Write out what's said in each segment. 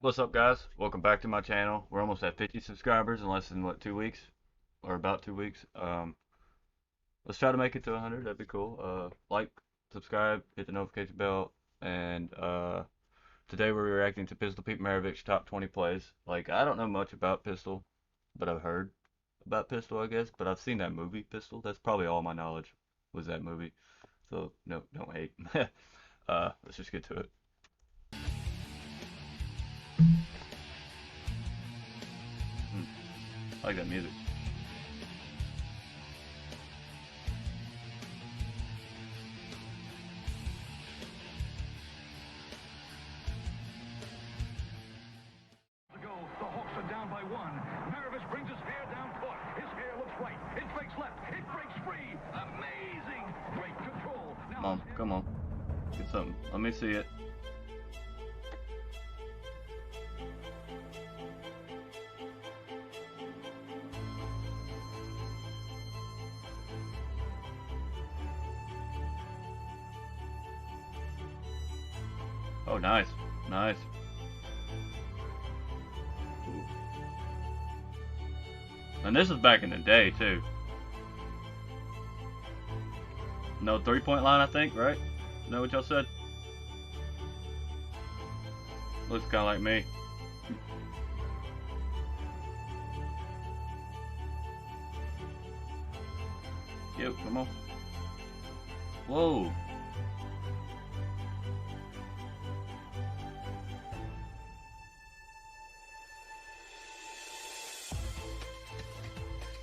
What's up, guys? Welcome back to my channel. We're almost at 50 subscribers in less than, what, 2 weeks? Or about 2 weeks. Let's try to make it to 100. That'd be cool. Like, subscribe, hit the notification bell, and today we're reacting to Pistol Pete Maravich top 20 plays. Like, I don't know much about Pistol, but I've heard about Pistol, I guess. But I've seen that movie, Pistol. That's probably all my knowledge was that movie. So, no, don't hate. Let's just get to it. Hmm, I like that music. Ago, the Hawks are down by one. Maravich brings his hair down court. His hair looks right. It breaks left. It breaks free. Amazing. Great control. Now Come on, come on. Get something. Let me see it. Oh, nice. Nice. Ooh. And this is back in the day, too. No 3-point line, I think, right? Know what y'all said? Looks kind of like me. Yep, come on. Whoa.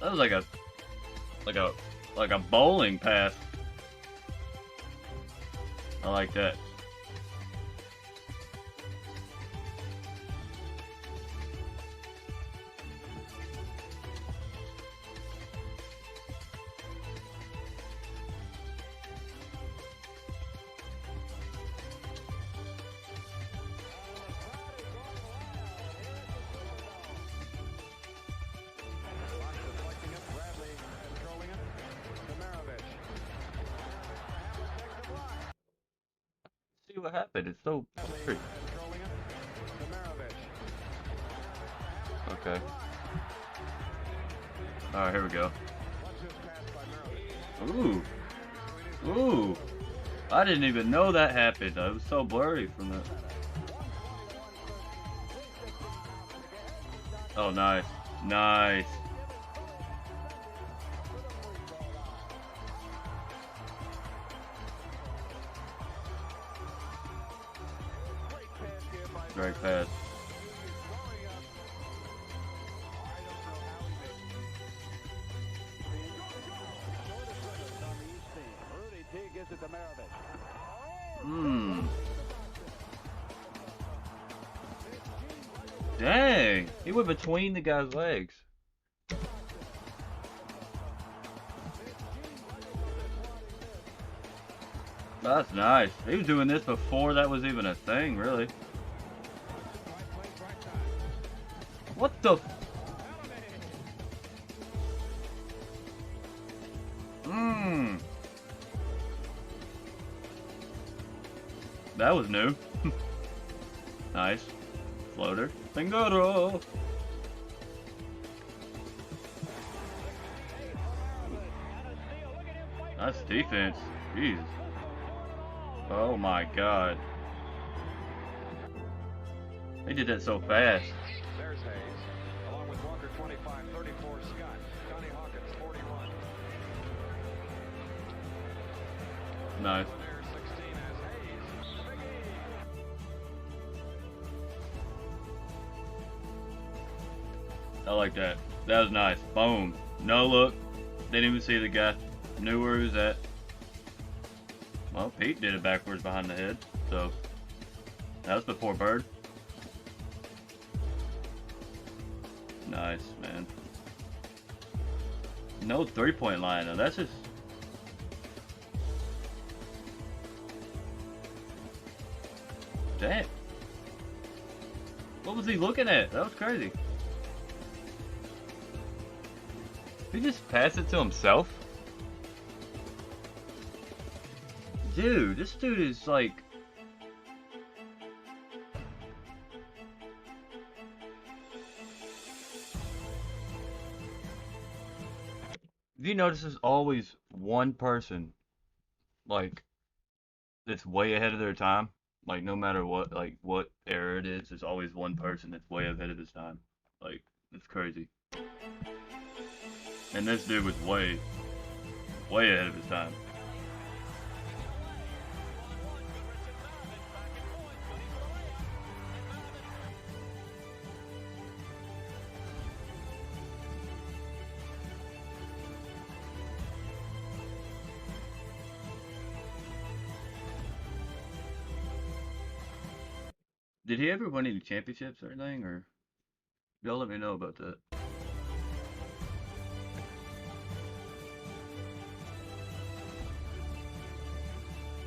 That was like a bowling pass. I like that. See what happened. It's so weird. Okay. Alright, here we go. Ooh. Ooh. I didn't even know that happened. It was so blurry from the... Oh, nice. Nice. Great pass. Dang. He went between the guy's legs. That's nice. He was doing this before that was even a thing, really. What the? Mmm. That was new. Nice. Floater. Fingaro. Nice defense. Jeez. Oh my god. They did that so fast. There's Hayes, along with Walker 25, 34, Scott, Connie Hawkins 41. Nice. There 16 as Hayes. I like that. That was nice. Boom. No look. Didn't even see the guy. Knew where he was at. Well, Pete did it backwards behind the head, so that was before Bird. Nice, man. No 3-point line, though. That's just... Damn. What was he looking at? That was crazy. He just passed it to himself? Dude, this dude is like... If you notice, there's always one person like that's way ahead of their time. Like no matter what era it is, there's always one person that's way ahead of his time. Like it's crazy. And this dude was way ahead of his time. Did he ever win any championships or anything? Or y'all let me know about that.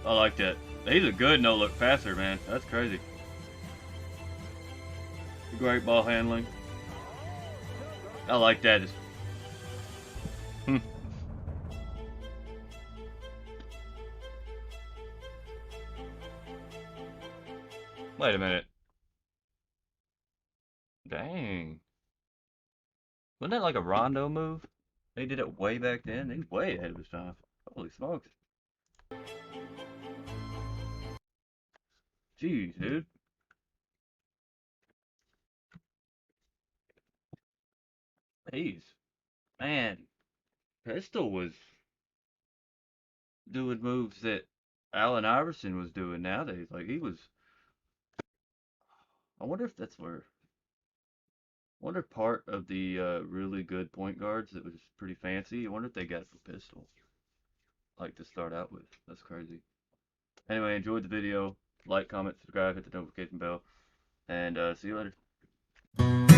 I like that. He's a good no look passer, man. That's crazy. Great ball handling. I like that. Wait a minute. Dang. Wasn't that like a Rondo move? They did it way back then. He's way ahead of his time. Holy smokes. Jeez, dude. He's man. Pistol was doing moves that Allen Iverson was doing nowadays. Like he was. I wonder if that's where. I wonder if part of the really good point guards that was pretty fancy. I wonder if they got it from Pistol. Like to start out with. That's crazy. Anyway, enjoyed the video. Like, comment, subscribe, hit the notification bell, and see you later.